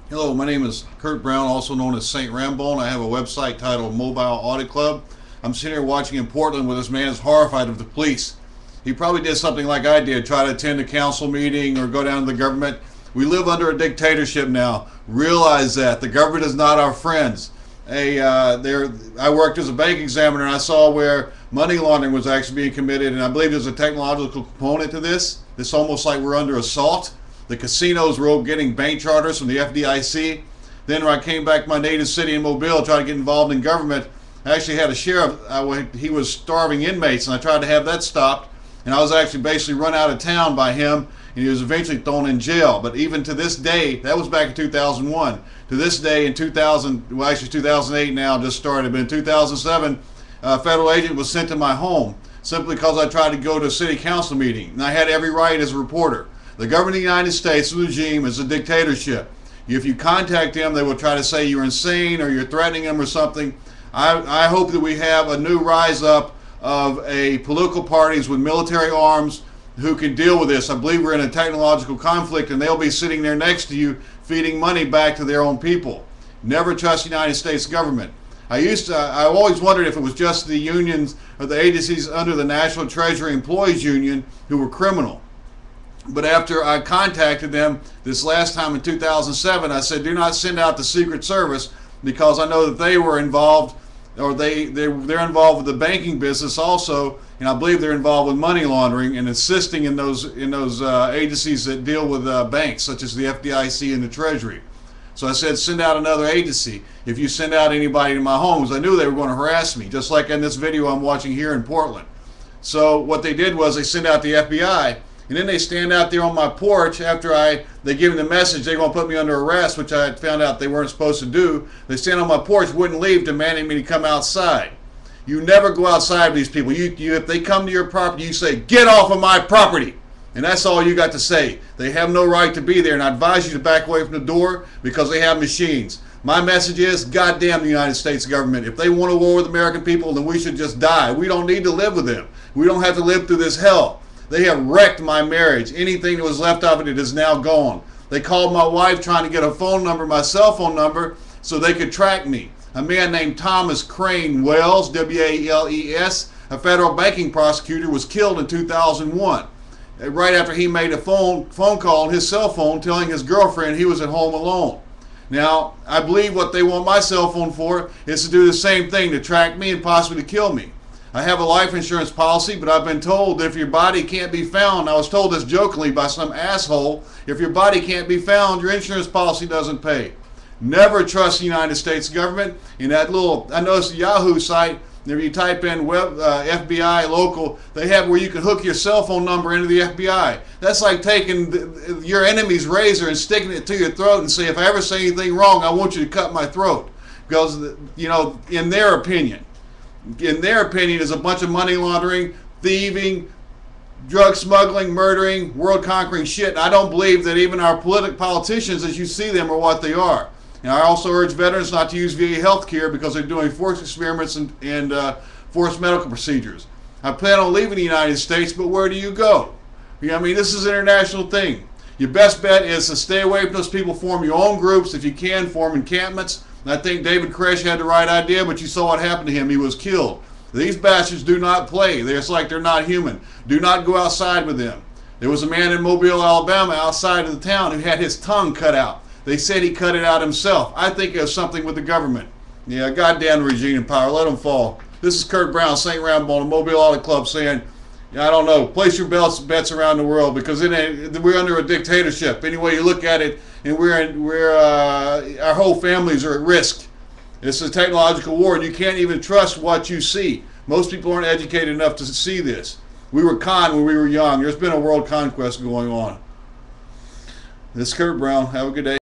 Hello, my name is Kurt Brown, also known as St. Rambone. I have a website titled Mobile Audit Club. I'm sitting here watching in Portland where this man is horrified of the police. He probably did something like I did, try to attend a council meeting or go down to the government. We live under a dictatorship now. Realize that. The government is not our friends. I worked as a bank examiner and I saw where money laundering was actually being committed, and I believe there's a technological component to this. It's almost like we're under assault. The casinos were getting bank charters from the FDIC. Then when I came back to my native city in Mobile, tried to get involved in government, I actually had a sheriff. He was starving inmates, and I tried to have that stopped. And I was actually basically run out of town by him, and he was eventually thrown in jail. But even to this day, that was back in 2001. To this day, in 2008 now, just started, but in 2007, a federal agent was sent to my home simply because I tried to go to a city council meeting, and I had every right as a reporter. The government of the United States, the regime, is a dictatorship. If you contact them, they will try to say you're insane or you're threatening them or something. I hope that we have a new rise up of political parties with military arms who can deal with this. I believe we're in a technological conflict, and they'll be sitting there next to you feeding money back to their own people. Never trust the United States government. I always wondered if it was just the unions or the agencies under the National Treasury Employees Union who were criminal. But after I contacted them this last time in 2007, I said, do not send out the Secret Service, because I know that they were involved, or they're involved with the banking business also, and I believe they're involved with money laundering and assisting in those agencies that deal with banks, such as the FDIC and the Treasury. So I said, send out another agency. If you send out anybody to my homes, I knew they were going to harass me, just like in this video I'm watching here in Portland. So what they did was they sent out the FBI. And then they stand out there on my porch after they give me the message they're going to put me under arrest, which I found out they weren't supposed to do. They stand on my porch, wouldn't leave, demanding me to come outside. You never go outside with these people. If they come to your property, you say, get off of my property. And that's all you got to say. They have no right to be there. And I advise you to back away from the door because they have machines. My message is, goddamn the United States government. If they want to war with American people, then we should just die. We don't need to live with them. We don't have to live through this hell. They have wrecked my marriage. Anything that was left of it is now gone. They called my wife trying to get a phone number, my cell phone number, so they could track me. A man named Thomas Crane Wells, W-A-L-E-S, a federal banking prosecutor, was killed in 2001. Right after he made a phone call on his cell phone telling his girlfriend he was at home alone. Now, I believe what they want my cell phone for is to do the same thing, to track me and possibly to kill me. I have a life insurance policy, but I've been told that if your body can't be found, I was told this jokingly by some asshole, if your body can't be found, your insurance policy doesn't pay. Never trust the United States government. In that I noticed the Yahoo site, if you type in FBI local, they have where you can hook your cell phone number into the FBI. That's like taking your enemy's razor and sticking it to your throat and say, if I ever say anything wrong, I want you to cut my throat. Because, in their opinion, is a bunch of money laundering, thieving, drug smuggling, murdering, world-conquering shit. And I don't believe that even our politicians, as you see them, are what they are. And I also urge veterans not to use VA health care because they're doing forced experiments and forced medical procedures. I plan on leaving the United States, but where do you go? This is an international thing. Your best bet is to stay away from those people. Form your own groups if you can. Form encampments. And I think David Koresh had the right idea, but you saw what happened to him. He was killed. These bastards do not play. It's like they're not human. Do not go outside with them. There was a man in Mobile, Alabama, outside of the town who had his tongue cut out. They said he cut it out himself. I think it was something with the government. Yeah, goddamn regime in power. Let them fall. This is Kurt Brown, St. Rambone, Mobile Audit Club, saying, I don't know, place your bets around the world, because we're under a dictatorship. Any way you look at it, and our whole families are at risk. It's a technological war, and you can't even trust what you see. Most people aren't educated enough to see this. We were conned when we were young. There's been a world conquest going on. This is Kurt Brown. Have a good day.